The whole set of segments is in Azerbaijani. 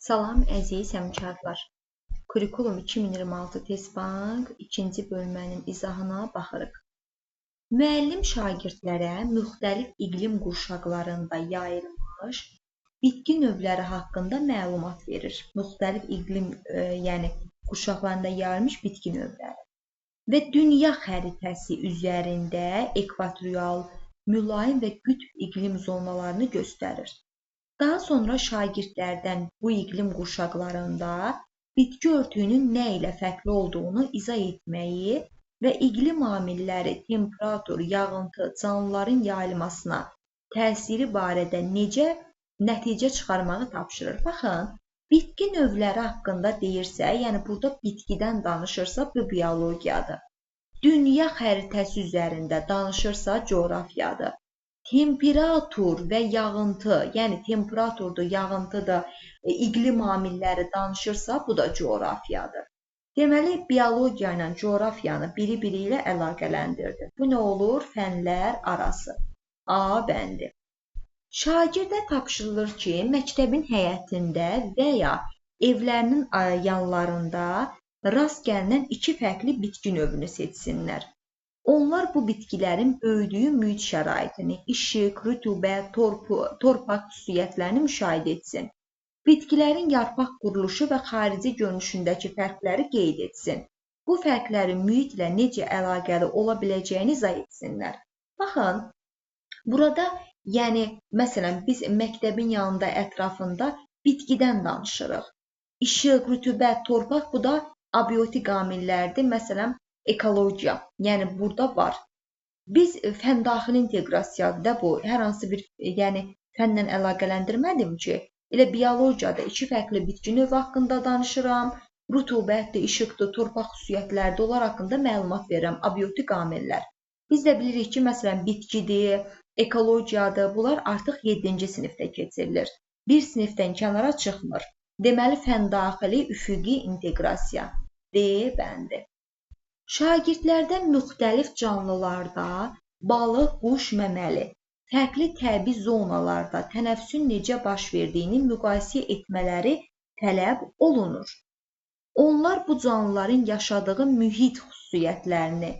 Salam əziz həmkarlar. Kurikulum 2026 Test Bank 2-ci bölmənin izahına baxırıq. Müəllim şagirdlərə müxtəlif iqlim qurşaqlarında yayılmış bitki növləri haqqında məlumat verir. Müxtəlif iqlim, qurşaqlarında yayılmış bitki növləri və dünya xəritəsi üzərində ekvatorial, mülayim və qütb iqlim zonalarını göstərir. Daha sonra şagirdlərdən bu iqlim qurşaqlarında bitki örtüyünün nə ilə fərqli olduğunu izah etməyi və iqlim amilləri, temperatur, yağıntı, canlıların yayılmasına təsiri barədə nəticə çıxarmağı tapşırır. Baxın, bitki növləri haqqında deyirsə, yəni burada bitkidən danışırsa, bu biologiyadır. Dünya xəritəsi üzərində danışırsa, coğrafiyadır. Temperatur və yağıntı, yəni temperaturdur, yağıntıdır, iqlim amilləri danışırsa, bu da coğrafiyadır. Deməli, biologiya ilə coğrafiyanı biri-biri ilə əlaqələndirdir. Bu nə olur? Fənlər arası. A bəndi. Şagirdə tapşırılır ki, məktəbin həyətində və ya evlərinin yanlarında rast gəlinən iki fərqli bitki növünü seçsinlər. Onlar bu bitkilərin böyüdüyü mühit şəraitini, işıq, rütubət, torpaq xüsusiyyətlərini müşahidə etsin. Bitkilərin yarpaq quruluşu və xarici görünüşündəki fərqləri qeyd etsin. Bu fərqlərin mühit ilə necə əlaqəli ola biləcəyini izah etsinlər. Baxın, burada, məsələn, biz məktəbin yanında, ətrafında bitkidən danışırıq. İşıq, rütubət, torpaq, bu da abiotik amillərdir. Məsələn, ekologiya, yəni burada var. Biz fəndaxili inteqrasiyada bu, hər hansı bir fənlə əlaqələndirmədim ki, elə biologiyada iki fərqli bitki növü haqqında danışıram, rütubətdir, işıqdır, torpaq xüsusiyyətlərdir, onlar haqqında məlumat verirəm, abiotik amillər. Biz də bilirik ki, məsələn, bitkidir, ekologiyadır, bunlar artıq 7-ci sinifdə keçirilir. Bir sinifdən kənara çıxmır. Deməli, fəndaxili üfüqi inteqrasiya. D bəndi. Şagirdlərdən müxtəlif canlılarda, balıq, quş, məməli, fərqli təbii zonalarda tənəffüsün necə baş verdiyini müqayisə etmələri tələb olunur. Onlar bu canlıların yaşadığı mühit xüsusiyyətlərini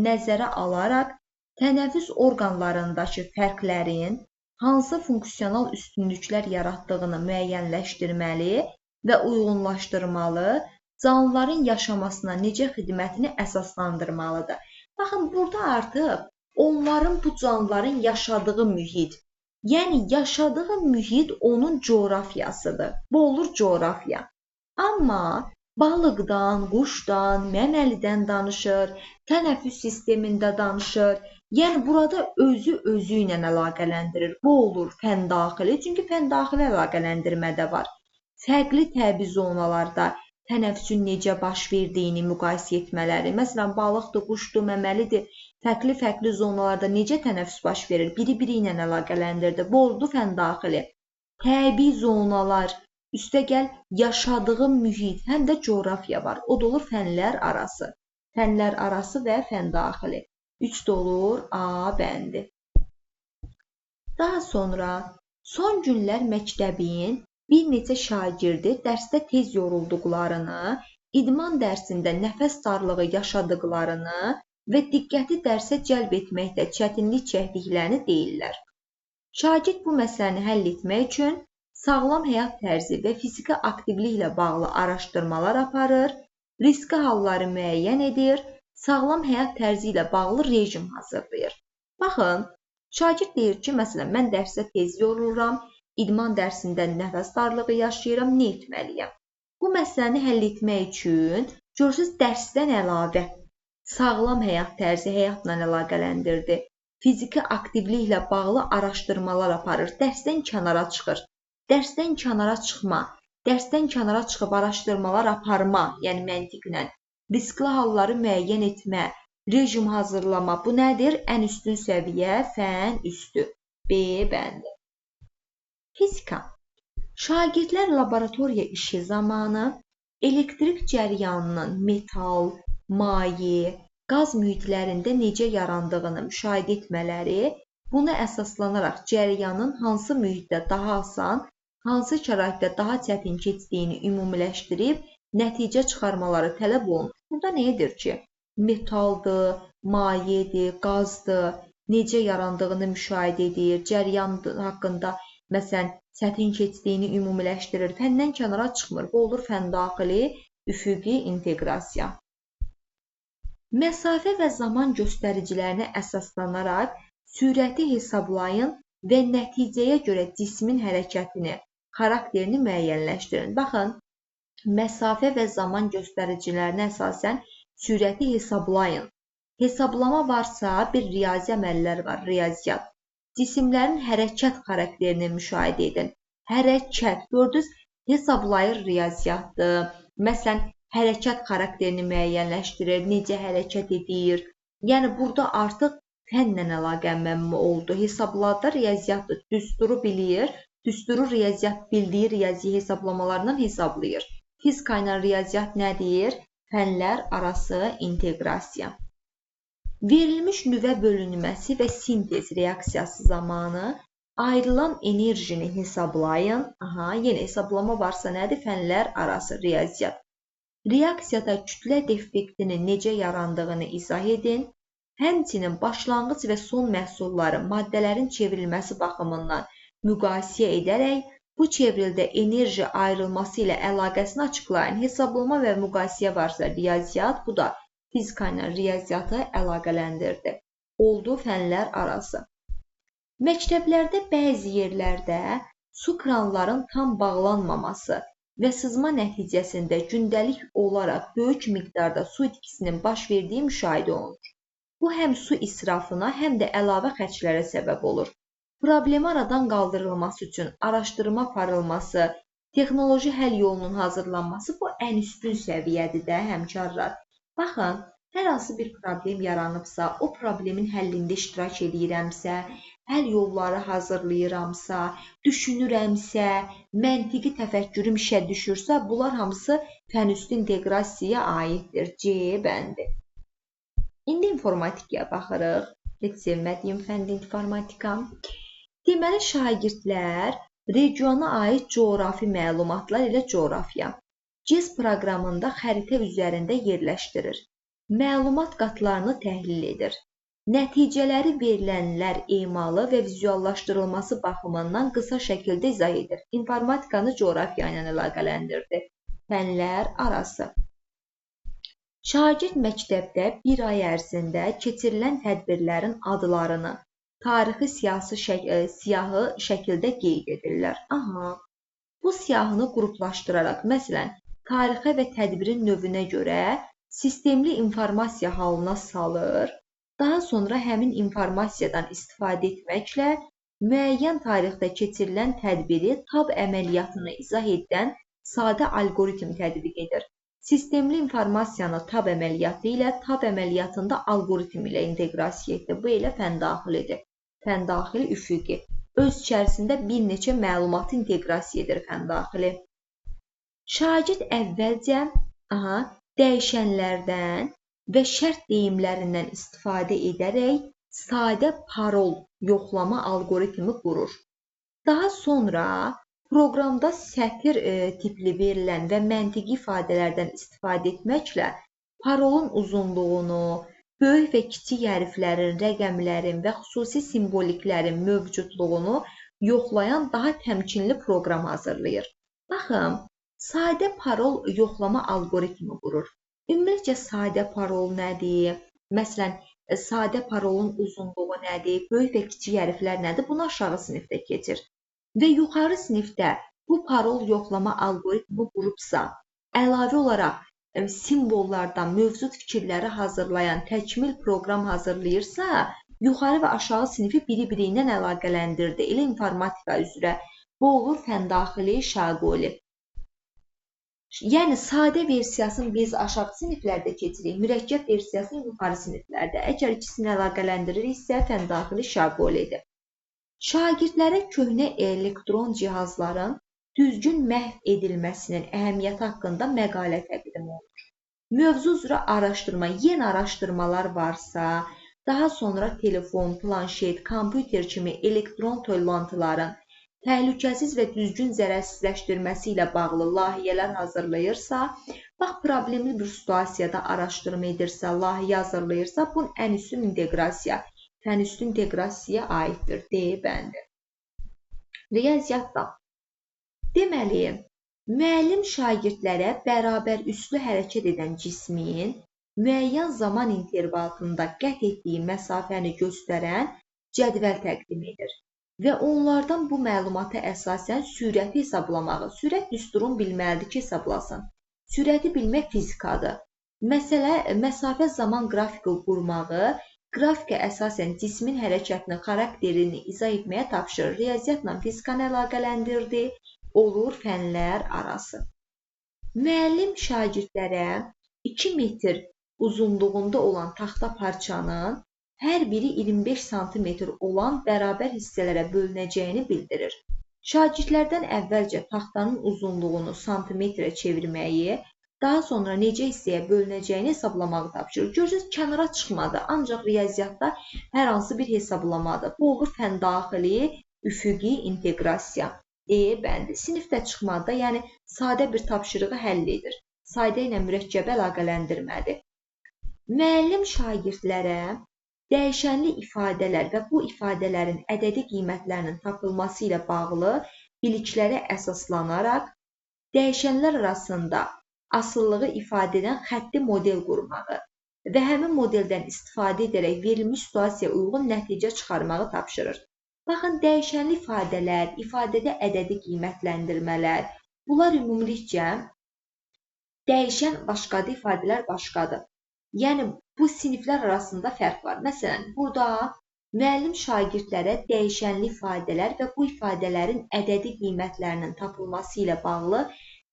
nəzərə alaraq tənəffüs orqanlarındakı fərqlərin hansı funksional üstünlüklər yaratdığını müəyyənləşdirməli və uyğunlaşdırmalı, canlıların yaşamasına necə xidmətini əsaslandırmalıdır. Baxın, burada artıq onların, bu canlıların yaşadığı mühit, yəni yaşadığı mühit onun coğrafiyasıdır. Bu olur coğrafiya. Amma balıqdan, quşdan, məməlidən danışır, tənəffüs sistemində danışır. Yəni burada özü ilə əlaqələndirir. Bu olur fəndaxili, çünki fəndaxili əlaqələndirmədə var. Fərqli təbii zonalarda tənəffüsün necə baş verdiyini müqayisə etmələri. Məsələn, balıqdır, quşdur, məməlidir. Fərqli zonalarda necə tənəffüs baş verir? Biri-biri ilə əlaqələndirdi. Bu oldu fəndaxili. Təbii zonalar, üstəgəl yaşadığı mühit, həm də coğrafiya var. O da olur fənlər arası. Fənlər arası və fəndaxili. 3 də olur A bəndi. Daha sonra son günlər məktəbin bir neçə şagirdi dərsdə tez yorulduqlarını, idman dərsində nəfəs darlığı yaşadıqlarını və diqqəti dərsə cəlb etməkdə çətinlik çəkdiklərini deyirlər. Şagird bu məsələni həll etmək üçün sağlam həyat tərzi və fiziki aktivliklə bağlı araşdırmalar aparır, riskli halları müəyyən edir, sağlam həyat tərzi ilə bağlı rejim hazırlayır. Baxın, şagird deyir ki, məsələn, mən dərsdə tez yoruluram, idman dərsində nəfəs darlığı yaşayıram, nə etməliyəm? Bu məsələni həll etmək üçün görürsünüz, dərsdən əlavə sağlam həyat tərzi həyatla əlaqələndirdi. Fiziki aktivliklə bağlı araşdırmalar aparır, dərsdən kənara çıxır. Dərsdən kənara çıxma, dərsdən kənara çıxıb araşdırmalar aparma, yəni məntiqlə, riskli halları müəyyən etmə, rejim hazırlama, bu nədir? Ən üstün səviyyə fən üstü. B bəndi. Fizika. Şagirdlər laboratoriya işi zamanı elektrik cəryanının metal, maye, qaz mühitlərində necə yarandığını müşahidə etmələri, buna əsaslanaraq cəryanın hansı mühitdə daha asan hansı şəraitdə daha çətin keçdiyini ümumiləşdirib nəticə çıxarmaları tələb olunur. Burada nə edir ki, metaldır, mayedir, qazdır, necə yarandığını müşahidə edir, cəryan haqqında məsələn çətin keçdiyini ümumiləşdirir, fəndən kənara çıxmır. Bu olur fəndaxili üfüqi inteqrasiya. Məsafə və zaman göstəricilərinə əsaslanaraq sürəti hesablayın və nəticəyə görə cismin hərəkətini, xarakterini müəyyənləşdirin. Baxın, məsafə və zaman göstəricilərinə əsasən sürəti hesablayın. Hesablama varsa, bir riyazi əməllər var, riyaziyyat. Cisimlərin hərəkət xarakterini müşahidə edin. Hərəkət, gördünüz, hesablayır riyaziyyatdır. Məsələn, hərəkət xarakterini müəyyənləşdirir, necə hərəkət edir. Yəni, burada artıq fənlə əlaqələnmə oldu. Hesablarda riyaziyyatdır, düsturu bilir, düsturu riyaziyyat bildiyi riyazi hesablamalarından hesablayır. Fizika ilə riyaziyyat nədir? Fənlər arası inteqrasiya. Verilmiş nüvə bölünməsi və sintez reaksiyası zamanı ayrılan enerjini hesablayın. Yenə hesablama varsa nədir? Fənlər arası riyaziyyat. Reaksiyada kütlə defektinin necə yarandığını izah edin. Həmçinin başlanğıc və son məhsulları maddələrin çevrilməsi baxımından müqayisə edərək bu çevrildə enerji ayrılması ilə əlaqəsini açıqlayın. Hesablama və müqayisə varsa riyaziyyat, bu da fizika ilə riyaziyyatı əlaqələndirdi. Oldu fənlər arası. Məktəblərdə bəzi yerlərdə su kranların tam bağlanmaması və sızma nəticəsində gündəlik olaraq böyük miqdarda su itkisinin baş verdiyi müşahidə olunur. Bu həm su israfına, həm də əlavə xərclərə səbəb olur. Problemi aradan qaldırılması üçün araşdırma aparılması, texnoloji həll yolunun hazırlanması bu ən üstün səviyyədir də, həmkarlar. Baxın, hər hansı bir problem yaranıbsa, o problemin həllində iştirak edirəmsə, həll yolları hazırlayıramsa, düşünürəmsə, məntiqi təfəkkürüm işə düşürsə, bunlar hamısı fənüstü inteqrasiyaya aiddir. C bəndi. İndi informatikaya baxırıq. Heç sevmədiyim fənd informatika. Deməli, şagirdlər regiona aid coğrafi məlumatlar ilə coğrafiya GIS proqramında xəritə üzərində yerləşdirir. Məlumat qatlarını təhlil edir. Nəticələri verilənlər emalı və vizuallaşdırılması baxımından qısa şəkildə izah edir. İnformatikanı coğrafiya ilə əlaqələndirdi. Fənlər arası. Şagird məktəbdə bir ay ərzində keçirilən tədbirlərin adlarını tarixi siyahı şəkildə qeyd edirlər. Bu siyahını qruplaşdıraraq, məsələn, tarixə və tədbirin növünə görə sistemli informasiya halına salır. Daha sonra həmin informasiyadan istifadə etməklə müəyyən tarixdə keçirilən tədbiri tab əməliyyatını izah edən sadə alqoritm tətbiq edir. Sistemli informasiyanı tab əməliyyatı ilə tab əməliyyatında alqoritm ilə inteqrasiya etdi. Bu elə fəndaxilidir. Fəndaxili üfüqi. Öz içərisində bir neçə məlumatı inteqrasiya edir fəndaxili. Şagird əvvəlcə dəyişənlərdən və şərt deyimlərindən istifadə edərək sadə parol yoxlama alqoritmi qurur. Daha sonra proqramda sətir tipli verilən və məntiqi ifadələrdən istifadə etməklə parolun uzunluğunu, böyük və kiçik hərflərin, rəqəmlərin və xüsusi simvoliklərin mövcudluğunu yoxlayan daha təmkinli proqram hazırlayır. Baxın, sadə parol yoxlama alqoritmi qurur. Ümumiyyətcə, sadə parol nədir? Məsələn, sadə parolun uzunluğu nədir? Böyük və kiçik hərflər nədir? Bunu aşağı sinifdə keçir. Və yuxarı sinifdə bu parol yoxlama alqoritmi qurubsa, əlavə olaraq simvollardan mövcud fikirləri hazırlayan təkmil proqram hazırlayırsa, yuxarı və aşağı sinifi biri-biri ilə əlaqələndirdi. Elə informatika üzrə. Bu olur fəndaxili şaquli. Yəni, sadə versiyasını biz aşağı siniflərdə keçirik, mürəkkəb versiyasını yuxarı siniflərdə. Əgər ikisini əlaqələndiririksə, fəndaxili şaqulidir. Şagirdlərə köhnə elektron cihazların düzgün məhv edilməsinin əhəmiyyəti haqqında məqalə təqdim olunur. Mövzu üzrə araşdırma, yeni araşdırmalar varsa, daha sonra telefon, planşet, kompüter kimi elektron toplantıların təhlükəsiz və düzgün zərərsizləşdirməsi ilə bağlı layihələr hazırlayırsa, bax, problemli bir situasiyada araşdırma edirsə, layihə hazırlayırsa, bunun ən üstün inteqrasiya, fən üstü inteqrasiyaya aiddir, D bəndi. Riyaziyyatda. Deməli, müəllim şagirdlərə bərabər üslü hərəkət edən cismin müəyyən zaman intervalında qət etdiyi məsafəni göstərən cədvəl təqdim edir və onlardan bu məlumata əsasən sürəti hesablamağı, sürət düsturunu bilməlidir ki, hesablasın. Sürəti bilmək fizikadır. Məsələ, məsafə zaman qrafiki qurmağı, qrafikə əsasən cismin hərəkətinin xarakterini izah etməyə tapşırır. Riyaziyyatla fizikanı əlaqələndirdi, olur fənlər arası. Müəllim şagirdlərə 2 metr uzunluğunda olan taxta parçanın hər biri 25 sm olan bərabər hissələrə bölünəcəyini bildirir. Şagirdlərdən əvvəlcə taxtanın uzunluğunu santimetrə çevirməyi, daha sonra necə hissəyə bölünəcəyini hesablamağı tapşırır. Görürsünüz, kənara çıxmadı, ancaq riyaziyyatda hər hansı bir hesablamadır. Bu olur fəndaxili, üfüqi inteqrasiya. Bəndi. Sinifdə çıxmadı, yəni sadə bir tapşırığı həll edir. Sadə ilə mürəkkəbə əlaqələndirmədir. Müəllim şagirdlərə dəyişənli ifadələr və bu ifadələrin ədədi qiymətlərinin tapılması ilə bağlı biliklərə əsaslanaraq dəyişənlər arasında asılılığı ifadə edən xətti model qurmağı və həmin modeldən istifadə edərək verilmiş situasiyaya uyğun nəticə çıxarmağı tapşırır. Baxın, dəyişənli ifadələr, ifadədə ədədi qiymətləndirmələr, bunlar ümumilikcə dəyişən başqadır, ifadələr başqadır. Yəni, bu siniflər arasında fərq var. Məsələn, burada müəllim şagirdlərə dəyişənli ifadələr və bu ifadələrin ədədi qiymətlərinin tapılması ilə bağlı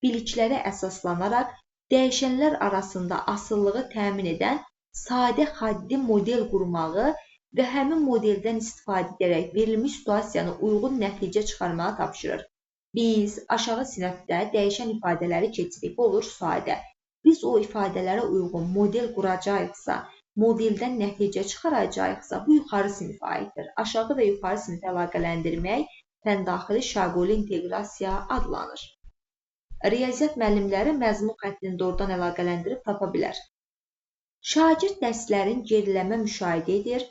biliklərə əsaslanaraq dəyişənlər arasında asılılığı təmin edən sadə xaddi model qurmağı və həmin modeldən istifadə edərək verilmiş situasiyanı uyğun nəticə çıxarmağı tapşırır. Biz aşağı sinifdə dəyişən ifadələri keçirik, bu olur sadə. Biz o ifadələrə uyğun model quracaqsa, modeldən nəticə çıxaracaqsa, bu yuxarı sinifə aiddir. Aşağı və yuxarı sinifə əlaqələndirmək fəndaxili şaquli inteqrasiya adlanır. Riyaziyyat müəllimləri məzmun xəttini doğrudan əlaqələndirib tapa bilər. Şagird dərslərin geriləmə müşahidə edir.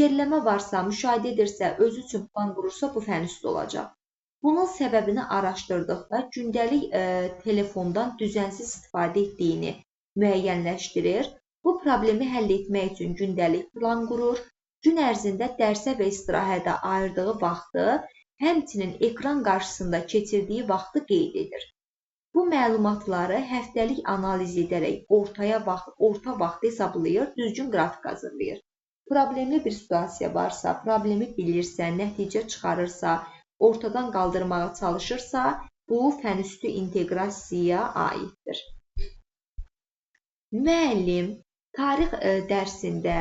Geriləmə varsa, müşahidə edirsə, özü üçün plan qurursa, bu fən üstü olacaq. Bunun səbəbini araşdırdıqda gündəlik telefondan düzənsiz istifadə etdiyini müəyyənləşdirir. Bu problemi həll etmək üçün gündəlik plan qurur. Gün ərzində dərsə və istirahətə ayırdığı vaxtı, həmçinin ekran qarşısında keçirdiyi vaxtı qeyd edir. Bu məlumatları həftəlik analiz edərək orta vaxtı hesablayır, düzgün qrafik hazırlayır. Problemli bir situasiya varsa, problemi bilirsə, nəticə çıxarırsa, ortadan qaldırmağa çalışırsa, bu fənüstü inteqrasiyaya aiddir. Müəllim tarix dərsində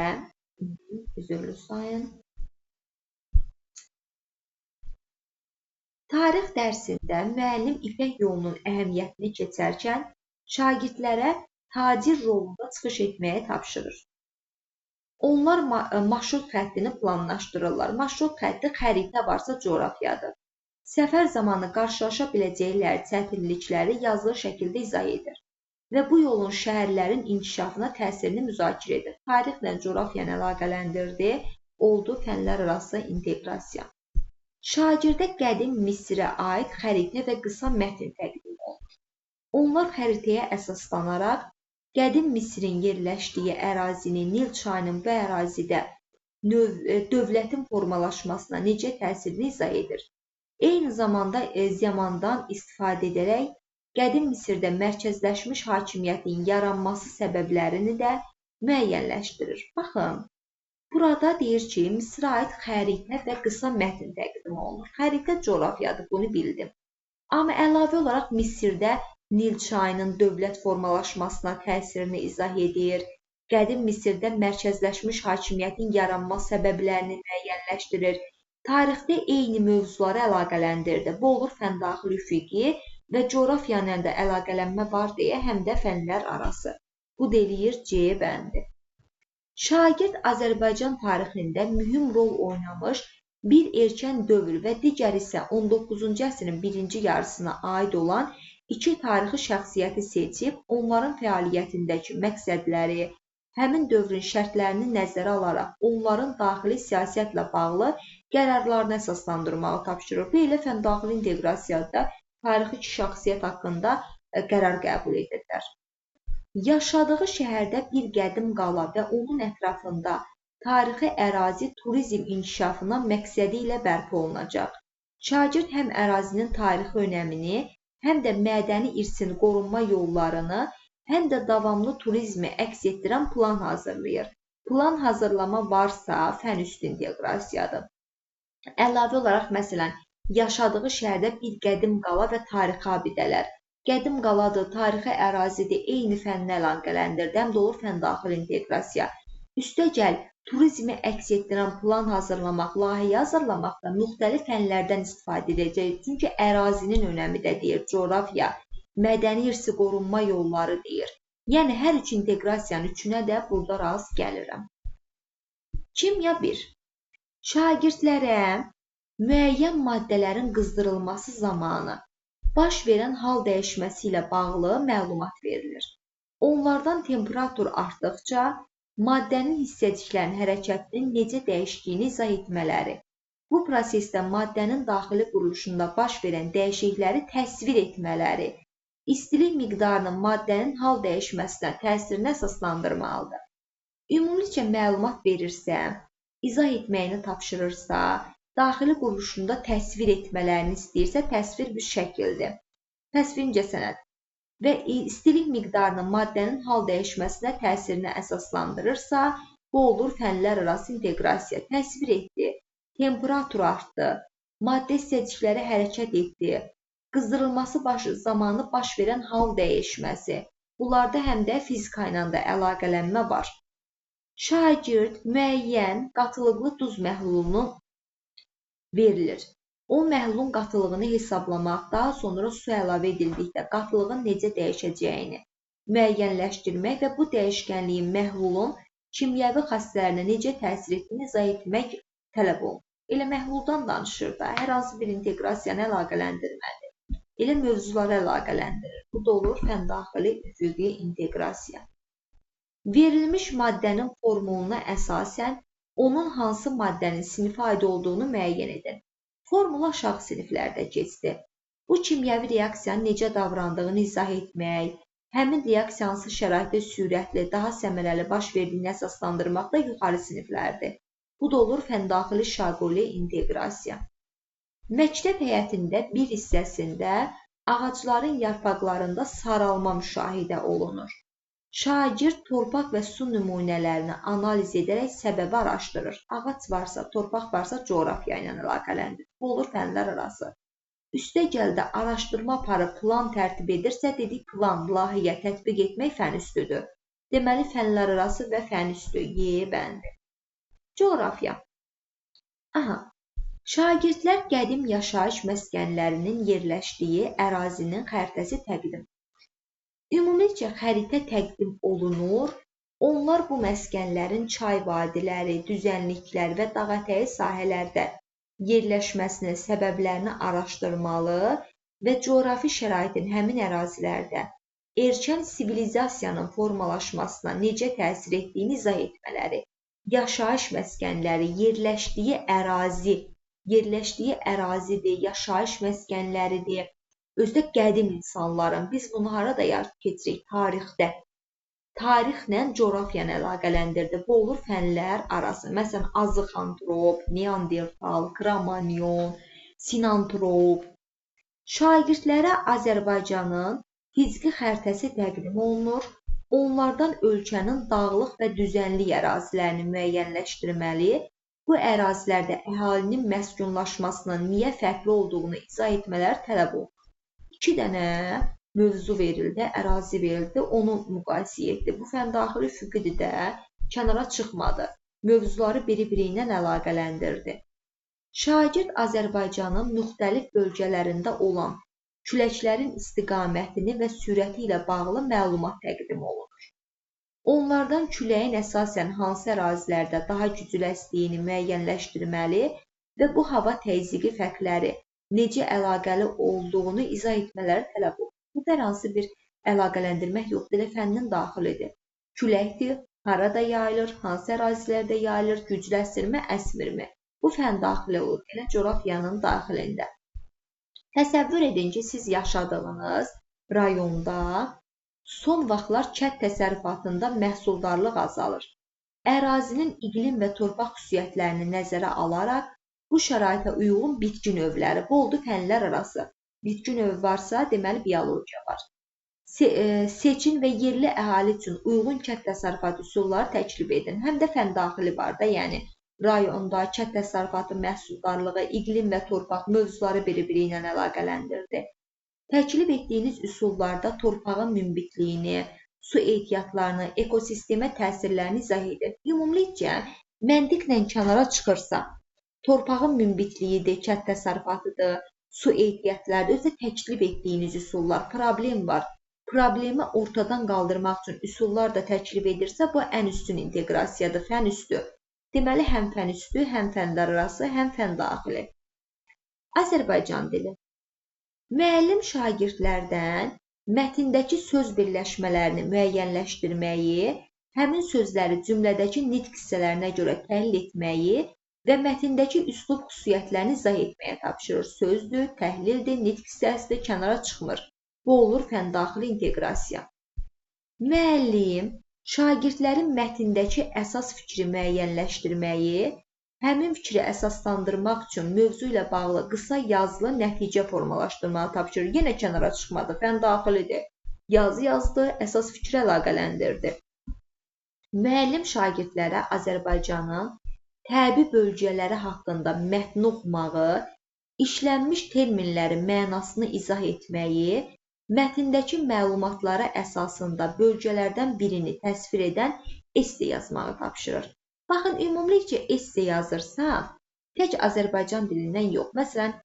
müəllim İpək yolunun əhəmiyyətini keçərkən şagirdlərə tacir rolunda çıxış etməyə tapşırır. Onlar marşrut xəttini planlaşdırırlar. Marşrut xətti xəritə varsa coğrafiyadır. Səfər zamanı qarşılaşa biləcəkləri çətinlikləri yazılı şəkildə izah edir və bu yolun şəhərlərin inkişafına təsirini müzakirə edir. Tarixlə coğrafiyanı əlaqələndirdi, oldu fənlər arası inteqrasiya. Şagirdə qədim Misirə aid xəritə və qısa mətn təqdim olunur. Onlar xəritəyə əsaslanaraq qədim Misirin yerləşdiyi ərazini, Nil çayının bu ərazidə dövlətin formalaşmasına necə təsirini izah edir. Eyni zamanda zamandan istifadə edərək qədim Misirdə mərkəzləşmiş hakimiyyətin yaranması səbəblərini də müəyyənləşdirir. Baxın, burada deyir ki, Misirə aid xəritə və qısa mətn təqdim olunur. Xəritə coğrafiyadır, bunu bildim. Amma əlavə olaraq Misirdə Nil çayının dövlət formalaşmasına təsirini izah edir. Qədim Misirdə mərkəzləşmiş hakimiyyətin yaranma səbəblərini müəyyənləşdirir. Tarixdə eyni mövzuları əlaqələndirdi. Bu olur fəndaxili üfüqi və coğrafiyanın da əlaqələnmə var deyə həm də fənlər arası. Bu deyir C bəndi. Şagird Azərbaycan tarixində mühüm rol oynamış bir erkən dövr və digər isə 19-cu əsrin birinci yarısına aid olan iki tarixi şəxsiyyəti seçib, onların fəaliyyətindəki məqsədləri, həmin dövrün şərtlərini nəzərə alaraq onların daxili siyasətlə bağlı qərarlarını əsaslandırmağı tapşırır. Belə fəndaxili inteqrasiyada tarixi iki şəxsiyyət haqqında qərar qəbul edirlər. Yaşadığı şəhərdə bir qədim qala və onun ətrafında tarixi ərazi turizm inkişafına məqsədi ilə bərpa olunacaq. Şagird həm ərazinin tarixi önəmini, həm də mədəni irsin qorunma yollarını, həm də davamlı turizmi əks etdirən plan hazırlayır. Plan hazırlama varsa, fən üstü inteqrasiyadır. Əlavə olaraq, məsələn, yaşadığı şəhərdə bir qədim qala və tarixi abidələr. Qədim qaladır, tarixi ərazidir, eyni fənlə əlaqələndirdi, həm də olur fəndaxil inteqrasiya. Üstəgəl, turizmi əks etdirən plan hazırlamaq, layihə hazırlamaq da müxtəlif fənlərdən istifadə edəcək. Çünki ərazinin önəmi də deyir, coğrafiya, mədəni irsi qorunma yolları deyir. Yəni, hər üç inteqrasiyanın üçünə də burada rast gəlirəm. Kimya 1. Şagirdlərə müəyyən maddələrin qızdırılması zamanı baş verən hal dəyişməsi ilə bağlı məlumat verilir. Onlardan temperatur artdıqca maddənin hissəciklərin hərəkətinin necə dəyişdiyini izah etmələri, bu prosesdə maddənin daxili quruluşunda baş verən dəyişiklikləri təsvir etmələri, istilik miqdarının maddənin hal dəyişməsinə təsirini əsaslandırmalıdır. Ümumilikcə məlumat verirsə, izah etməyini tapşırırsa, daxili quruluşunda təsvir etmələrini istəyirsə, təsvir bir şəkildir. Təsvirinci sənəd və istilik miqdarının maddənin hal dəyişməsinə təsirini əsaslandırırsa, bu olur fənlər arası inteqrasiya. Təsvir etdi, temperatur artdı, maddə hissəcikləri hərəkət etdi, qızdırılması zamanı baş verən hal dəyişməsi. Bunlarda həm də fizika ilə də əlaqələnmə var. Şagird müəyyən qatılıqlı duz məhlulunu verilir. O məhlulun qatılığını hesablamaq, daha sonra su əlavə edildikdə qatılığın necə dəyişəcəyini müəyyənləşdirmək və bu dəyişkənliyin məhlulun kimyəvi xassələrinə necə təsir etdiyini izah etmək tələb olunur. Elə məhluldan danışır da, hər hansı bir inteqrasiyanı əlaqələndirməlidir. Elə mövzuları əlaqələndirir. Bu da olur fəndaxili üfüqi inteqrasiya. Verilmiş maddənin formuluna əsasən onun hansı maddənin sinifə aid olduğunu müəyyən edin. Formula aşağı siniflərdə keçdi. Bu kimyəvi reaksiyanın necə davrandığını izah etmək, həmin reaksiya hansı şəraitdə sürətli, daha səmərəli baş verdiyini əsaslandırmaq da yuxarı siniflərdir. Bu da olur fəndaxili şaquli inteqrasiya. Məktəb həyətində bir hissəsində ağacların yarpaqlarında saralma müşahidə olunur. Şagird torpaq və su nümunələrini analiz edərək səbəbi araşdırır. Ağac varsa, torpaq varsa coğrafiya ilə əlaqələndirir. Bu olur fənlər arası. Üstəgəldə araşdırma aparıb plan tərtib edirsə, dedik plan, layihə tətbiq etmək fən üstüdür. Deməli, fənlər arası və fən üstü, Y bəndi. Coğrafiya. Şagirdlər qədim yaşayış məskənlərinin yerləşdiyi ərazinin xəritəsi təqdim. Ümumilikcə xəritə təqdim olunur. Onlar bu məskənlərin çay vadiləri, düzənliklər və dağətəyi sahələrdə yerləşməsinin səbəblərini araşdırmalı və coğrafi şəraitin həmin ərazilərdə erkən sivilizasiyanın formalaşmasına necə təsir etdiyini izah etmələri, yaşayış məskənləri, yerləşdiyi ərazidir, yaşayış məskənləridir. Özdə qədim insanların, biz bunu harada keçirik? Tarixdə. Tarixlə coğrafiyanı əlaqələndirdi. Bu olur fənlər arası. Məsələn, Azıxantrop, Neandertal, Kromanyon, Sinantrop. Şagirdlərə Azərbaycanın fiziki xəritəsi təqdim olunur. Onlardan ölkənin dağlıq və düzənlik ərazilərini müəyyənləşdirməli, bu ərazilərdə əhalinin məskunlaşmasının niyə fərqli olduğunu izah etmələri tələb olunur. 2 dənə mövzu verildi, ərazi verildi, onu müqayisə etdi. Bu fəndaxili üfüqidir də, kənara çıxmadı. Mövzuları biri-biri ilə əlaqələndirdi. Şagird Azərbaycanın müxtəlif bölgələrində olan küləklərin istiqamətini və sürəti ilə bağlı məlumat təqdim olunur. Onlardan küləyin əsasən hansı ərazilərdə daha güclü əsdiyini müəyyənləşdirməli və bu hava təzyiqi fərqləri necə əlaqəli olduğunu izah etmələri tələb olunur. Bu hər hansı bir əlaqələndirmək yoxdur, elə fənnin daxilidir. Küləkdir, harada yayılır, hansı ərazilərdə yayılır, güclü əsirmi, əsmirmi? Bu fən daxili olur, elə coğrafiyanın daxilində. Təsəvvür edin ki, siz yaşadığınız rayonda son vaxtlar kənd təsərrüfatında məhsuldarlıq azalır. Ərazinin iqlim və torpaq xüsusiyyətlərini nəzərə alaraq bu şəraitə uyğun bitki növləri, bu oldu fənlər arası. Bitki növü varsa, deməli biologiya var. Seçin və yerli əhali üçün uyğun kənd təsərrüfatı üsulları təklif edin. Həm də fən daxili var da, yəni rayonda kənd təsərrüfatı məhsuldarlığı, iqlim və torpaq mövzuları bir-biri ilə əlaqələndirdi. Təklif etdiyiniz üsullarda torpağın münbitliyini, su ehtiyatlarını, ekosistemə təsirlərini izah edir. Ümumilikcə, məntiqlə kənara çıxırsa, torpağın münbitliyidir, kənd təsərrüfatıdır, su ehtiyatlarıdır, özü təklif etdiyiniz üsullar, problem var. Problemi ortadan qaldırmaq üçün üsullar da təklif edirsə, bu ən üstün inteqrasiyadır, fən üstü. Deməli, həm fən üstü, həm fənlər arası, həm fən daxili. Azərbaycan dili. Müəllim şagirdlərdən mətndəki söz birləşmələrini müəyyənləşdirməyi, həmin sözləri cümlədəki nitq hissələrinə görə təhlil etməyi və mətndəki üslub xüsusiyyətlərini izah etməyə tapşırır. Sözdür, təhlildir, nitq hissəsidir, kənara çıxmır. Bu olur fən daxili inteqrasiya. Müəllim şagirdlərin mətndəki əsas fikri müəyyənləşdirməyi, həmin fikri əsaslandırmaq üçün mövzu ilə bağlı qısa yazılı nəticə formalaşdırmağı tapşırır. Yenə kənara çıxmadı, fən daxilidir. Yazı yazdı, əsas fikri əlaqələndirdi. Müəllim şagirdlərə Azərbaycanın təbii bölgələri haqqında mətni oxumağı, işlənmiş terminlərin mənasını izah etməyi, mətndəki məlumatlara əsasında bölgələrdən birini təsvir edən esse yazmağı tapşırır. Baxın, ümumilikcə esse yazırsa, tək Azərbaycan dilindən yox. Məsələn,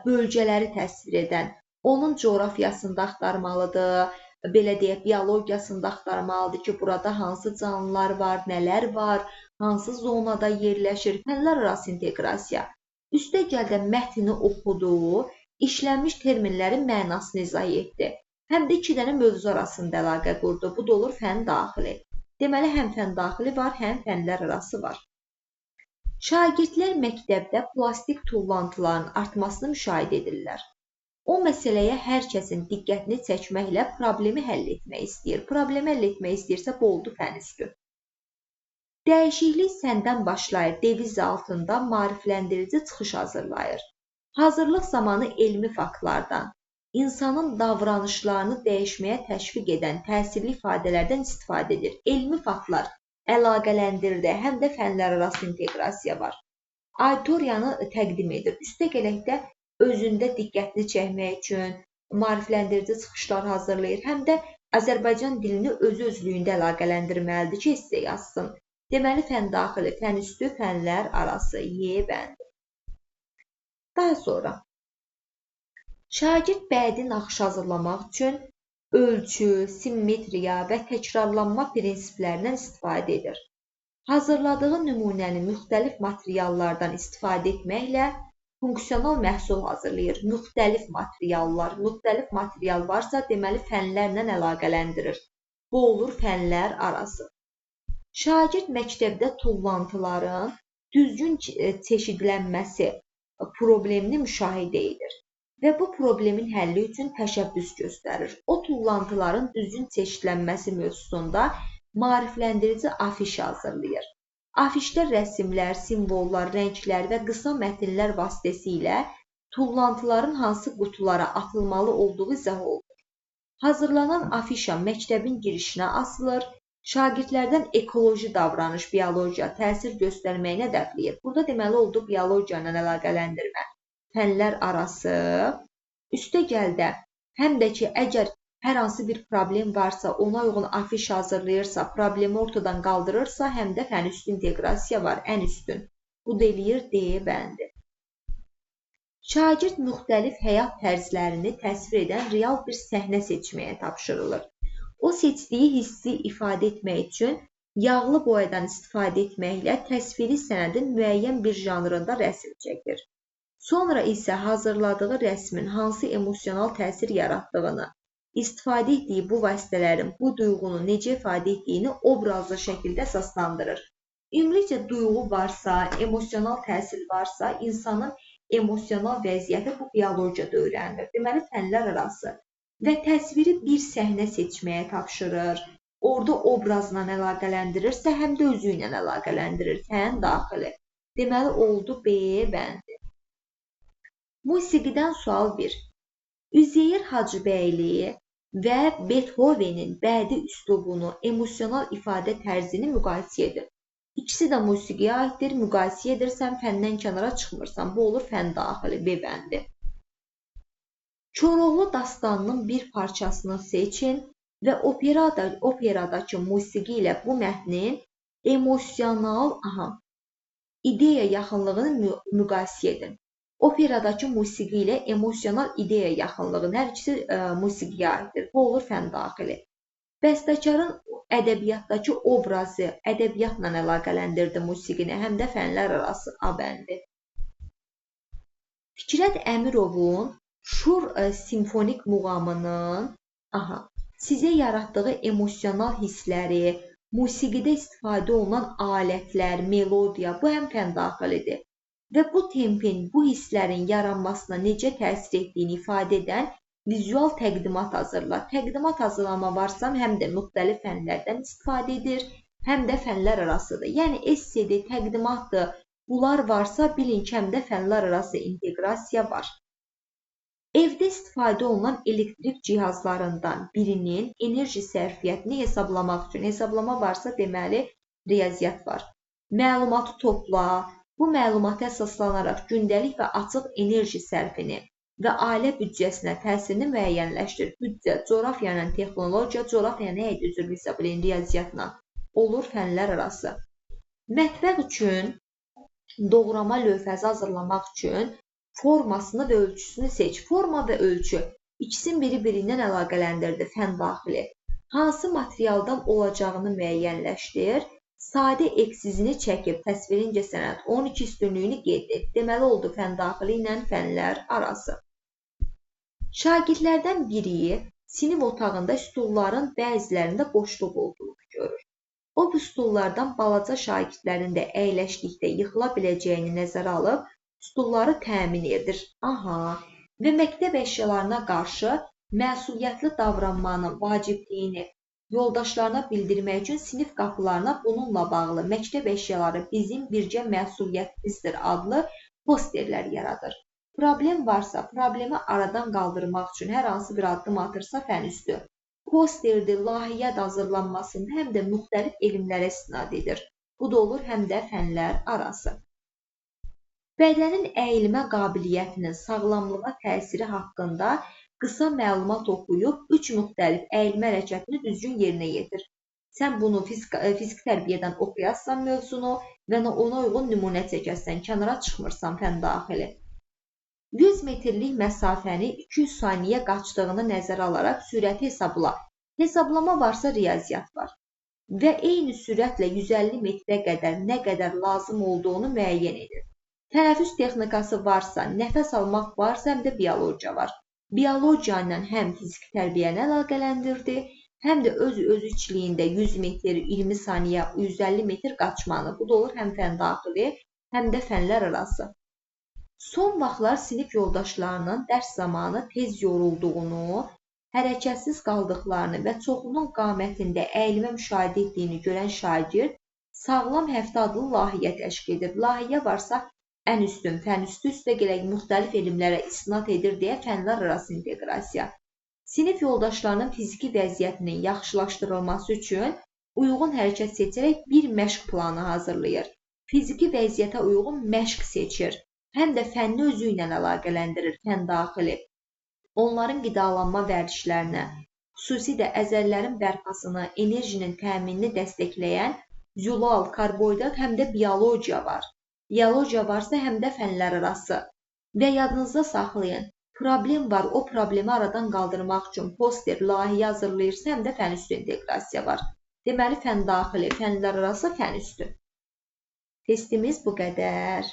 bölgələri təsvir edən, onun coğrafiyasında axtarmalıdır, belə deyək, biologiyasında axtarmalıdır ki, burada hansı canlılar var, nələr var, hansı zonada yerləşir, fənlər arası inteqrasiya. Üstəgəl də mətni oxudu, işlənmiş terminlərin mənasını izah etdi. Həm də iki dənə mövzu arasında əlaqə qurdu. Bu da olur fən daxili. Deməli, həm fən daxili var, həm fənlər arası var. Şagirdlər məktəbdə plastik tullantıların artmasını müşahidə edirlər. O məsələyə hər kəsin diqqətini çəkməklə problemi həll etmək istəyir. Problemi həll etmək istəyirsə, bu oldu fən üstü. Dəyişiklik səndən başlayır deviz altında maarifləndirici çıxış hazırlayır. Hazırlıq zamanı elmi faktlardan, insanın davranışlarını dəyişməyə təşviq edən təsirli ifadələrdən istifadə edir. Elmi faktlar əlaqələndirdi, həm də fənlər arası inteqrasiya var. Auditoriyanı təqdim edir. Üstəgələk də özündə diqqətini çəkmək üçün maarifləndirici çıxışlar hazırlayır. Həm də Azərbaycan dilini öz-özlüyündə əlaqələndirməlidir ki, esse yazsın. Deməli, fən daxili, fən üstü, fənlər arası, Y bəndi. Daha sonra, şagird bədii naxış hazırlamaq üçün ölçü, simmetriya və təkrarlanma prinsiplərindən istifadə edir. Hazırladığı nümunəni müxtəlif materiallardan istifadə etməklə funksional məhsul hazırlayır. Müxtəlif material varsa, deməli fənlərlə əlaqələndirir. Bu olur fənlər arası. Şagird məktəbdə tullantıların düzgün çeşidlənməsi problemini müşahidə edir və bu problemin həlli üçün təşəbbüs göstərir. O tullantıların düzgün çeşidlənməsi mövzusunda maarifləndirici afiş hazırlayır. Afişdə rəsmlər, simvollar, rənglər və qısa mətnlər vasitəsilə tullantıların hansı qutulara atılmalı olduğu izah olunur. Hazırlanan afişa məktəbin girişinə asılır. Şagirdlərdən ekoloji davranış, biologiya təsir göstərməyinə dəfləyir. Burada deməli oldu biologiya ilə əlaqələndirmə. Fənlər arası. Üstəgəl də həm də ki, əgər hər hansı bir problem varsa, ona uyğun afiş hazırlayırsa, problemi ortadan qaldırırsa, həm də fən üstü inteqrasiya var, ən üstün. Bu da eləyir D bəndi. Şagird müxtəlif həyat tərzlərini təsvir edən real bir səhnə seçməyə tapşırılır. O seçdiyi hissi ifadə etmək üçün yağlı boyadan istifadə etməklə təsviri sənədin müəyyən bir janrında rəsm çəkir. Sonra isə hazırladığı rəsmin hansı emosional təsir yaratdığını, istifadə etdiyi bu vasitələrin bu duyğunu necə ifadə etdiyini obrazlı şəkildə əsaslandırır. Ümumilikcə, duyğu varsa, emosional təsir varsa, insanın emosional vəziyyəti bu biologiyada öyrənilir. Deməli, fənlər arası və təsviri bir səhnə seçməyə tapşırır. Orada obrazla əlaqələndirirsə, həm də özü ilə əlaqələndirir, fən daxili. Deməli, oldu B bəndi. Musiqidən sual 1. Üzeyir Hacıbəyli və Beethovenin bədii üslubunu, emosional ifadə tərzini müqayisə edir. İkisi də musiqiyə aiddir, müqayisə edirsən, fəndən kənara çıxmırsan. Bu olur fən daxili, B bəndi. Koroğlu dastanının bir parçasını seçin və operadakı musiqi ilə bu mətnin emosional ideya yaxınlığını müqayisə edin. Operadakı musiqi ilə emosional ideya yaxınlığının hər ikisi musiqiyə aiddir. Bu olur fən daxili. Bəstəkarın ədəbiyyatdakı obrazı ədəbiyyatla əlaqələndirdi musiqini, həm də fənlər arası A bəndi. Fikrət Əmirovun Şur simfonik muğamının sizə yaratdığı emosional hissləri, musiqidə istifadə olunan alətlər, melodiya, bu həm fən daxilidir. Və bu tempin, bu hisslərin yaranmasına necə təsir etdiyini ifadə edən vizual təqdimat hazırla. Təqdimat hazırlama varsam, həm də müxtəlif fənlərdən istifadə edir, həm də fənlər arasıdır. Yəni, essedir, təqdimatdır, bunlar varsa, bilin ki, həm də fənlər arası inteqrasiya var. Evdə istifadə olunan elektrik cihazlarından birinin enerji sərfiyyətini hesablamaq üçün, hesablama varsa, deməli, riyaziyyat var. Məlumatı topla. Bu məlumata əsaslanaraq gündəlik və açıq enerji sərfini və ailə büdcəsinə təsirini müəyyənləşdir. Büdcə, coğrafiya ilə texnologiya, coğrafiya nə idi üzrü hesab edin, riyaziyyatla olur fənlər arası. Mətbəx üçün doğrama lövhəsi hazırlamaq üçün formasını və ölçüsünü seç. Forma və ölçü ikisinin biri-birindən əlaqələndirdi, fən daxili. Hansı materialdan olacağını müəyyənləşdir. Sadə eksizini çəkib təsvirincə sənəd 12 üstünlüyünü qeyd et. Deməli oldu fən daxili ilə fənlər arası. Şagirdlərdən biri sinif otağında stulların bəzilərində boşluq olduğunu görür. O, bu stullardan balaca şagirdlərin də əyləşdikdə yıxıla biləcəyini nəzərə alıb, stulları təmin edir. Və məktəb əşyalarına qarşı məsuliyyətli davranmanın vacibliyini yoldaşlarına bildirmək üçün sinif qapılarına bununla bağlı məktəb əşyaları bizim bircə məsuliyyətimizdir adlı posterlər yaradır. Problem varsa, problemi aradan qaldırmaq üçün hər hansı bir addım atırsa fən üstü. Posterdir, layihə hazırlanmasında həm də müxtəlif elmlərə istinad edir. Bu da olur həm də fənlər arası. Bədənin əyilmə qabiliyyətinin sağlamlığa təsiri haqqında qısa məlumat oxuyub, 3 müxtəlif əyilmə hərəkətini düzgün yerinə yetir. Sən bunu fiziki tərbiyədən oxuyarsan mövzunu və ona uyğun nümunə çəkərsən, kənara çıxmırsan fən daxili. 100 metrlik məsafəni 200 saniyə qaçdığını nəzərə alaraq sürəti hesabla. Hesablama varsa riyaziyyat var. Və eyni sürətlə 150 metrə qədər nə qədər lazım olduğunu müəyyən edir. Tənəffüs texnikası varsa, nəfəs almaq varsa, həm də biologiya var. Biologiya ilə həm fiziki tərbiyəni əlaqələndirdi, həm də öz içliyində 100 metr, 20 saniyə, 150 metr qaçmanı. Bu da olur həm fən daxili, həm də fənlər arası. Son vaxtlar sinif yoldaşlarının dərs zamanı tez yorulduğunu, hərəkətsiz qaldıqlarını və çoxunun qamətində əyilmə müşahidə etdiyini görən şagird sağlam həftə adlı layihə təşkil edir. Layihə varsa, ən üstün, fən üstə gələk müxtəlif elmlərə istinad edir deyə fənlər arası inteqrasiya. Sinif yoldaşlarının fiziki vəziyyətinin yaxşılaşdırılması üçün uyğun hərəkət seçərək bir məşq planı hazırlayır. Fiziki vəziyyətə uyğun məşq seçir. Həm də fənni özü ilə əlaqələndirir, fən daxili. Onların qidalanma vərdişlərinə, xüsusilə əzəllərin bərpasını, enerjinin təminini dəstəkləyən zülal, karbohidrat, həm də biologiya var. Biologiya varsa, həm də fənlər arası. Və yadınızda saxlayın, problem var, o problemi aradan qaldırmaq üçün poster, layihə hazırlayırsa, həm də fən üstü inteqrasiya var. Deməli, fənn daxili, fənlər arası, fənn üstü. Testimiz bu qədər.